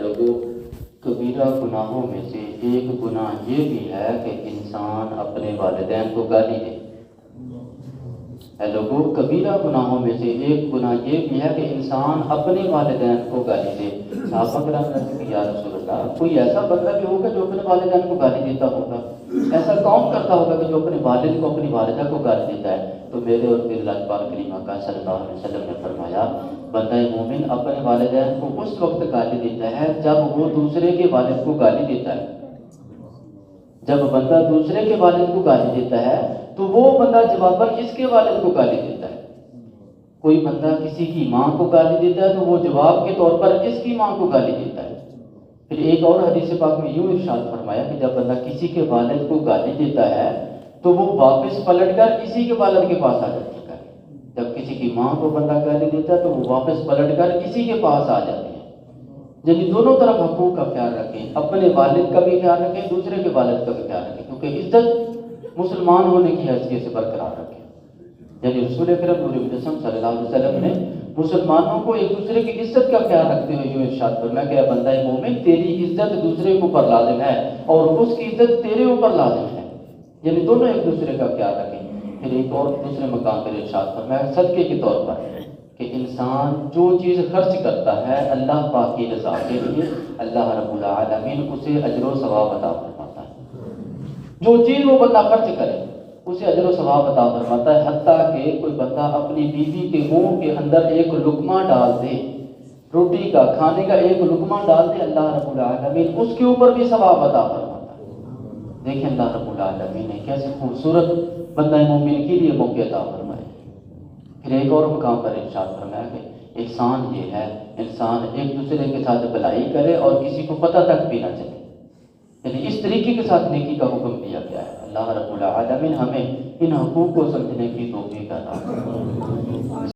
لوگوں، کبیرہ گناہوں میں سے ایک گناہ یہ بھی ہے کہ انسان اپنے والدین کو گالی دے۔ لوگوں، کبیرہ گناہوں میں سے ایک گناہ یہ بھی ہے کہ انسان اپنے والدین کو گالی دے۔ صحابہ کرام نے کہا یا رسول اللہ، کوئی ایسا بندہ بھی ہوگا جو اپنے والدین کو گالی دیتا ہوگا؟ ایسا کون کرتا ہوگا کہ جو اپنے والد کو، اپنی والدہ کو گالی دیتا ہے؟ تو میرے اور تیرے لاج پال کریم آقا صلی اللہ علیہ وسلم نے فرمایا، بندہ مومن اپنے والدین کو اس وقت گالی دیتا ہے جب وہ دوسرے کے والد کو گالی دیتا ہے۔ جب بندہ دوسرے کے والد کو گالی دیتا ہے تو وہ بندہ جواباً اس کے والد کو گالی دیتا ہے۔ کوئی بندہ کسی کی ماں کو گالی دیتا ہے تو وہ جواب کے طور پر اس کی ماں کو گالی دیتا ہے۔ پھر ایک اور حدیث پاک میں یوں ارشاد فرمایا کہ جب بندہ کسی کے والد کو گالی دیتا ہے تو وہ واپس پلٹ کر اسی کے والد کے پاس آ جاتی ہے۔ جب کسی کی ماں کو بندہ گالی دیتا ہے تو وہ واپس پلٹ کر اسی کے پاس آ جاتی ہے۔ یعنی دونوں طرف حقوق کا خیال رکھیں، اپنے والد کا بھی خیال رکھیں، دوسرے کے والد کا بھی خیال رکھیں، کیونکہ عزت مسلمان ہونے کی حیثیت سے برقرار رکھیں۔ یعنی رسول اکرم نور مجسم صلی اللہ علیہ وسلم نے مسلمانوں کو ایک دوسرے کی عزت کا خیال رکھتے ہوئے یوں ارشاد فرمایا کہ اے بندہ مومن، تیری عزت دوسرے کے اوپر لازم ہے اور اس کی عزت تیرے اوپر لازم ہے۔ یعنی دونوں ایک دوسرے کا خیال رکھیں۔ پھر ایک اور دوسرے مقام پر ارشاد فرمایا صدقے کے طور پر کہ انسان جو چیز خرچ کرتا ہے اللہ پاک کی رضا کے لیے، اللہ رب العالمین اسے اجر و ثواب عطا فرماتا ہے۔ جو چیز وہ بندہ خرچ کرے اسے اجر و ثواب عطا فرماتا ہے، حتیٰ کہ کوئی بندہ اپنی بیوی کے منہ کے اندر ایک لقمہ ڈال دے، روٹی کا کھانے کا ایک لقمہ ڈال دے، اللہ رب العالمین اس کے اوپر بھی ثواب عطا فرماتا ہے۔ دیکھیں اللہ رب العالمین نے کیسے خوبصورت بندہ مومن کے لیے موقع عطا فرمائے۔ پھر ایک اور مقام پر ارشاد فرمایا کہ احسان یہ ہے انسان ایک دوسرے کے ساتھ بھلائی کرے اور کسی کو پتہ تک بھی نہ چلے۔ یعنی اس طریقے کے ساتھ نیکی کا حکم دیا گیا ہے۔ اللہ رب العالمین ہمیں ان حقوق کو سمجھنے کی توفیق عطا فرمائے۔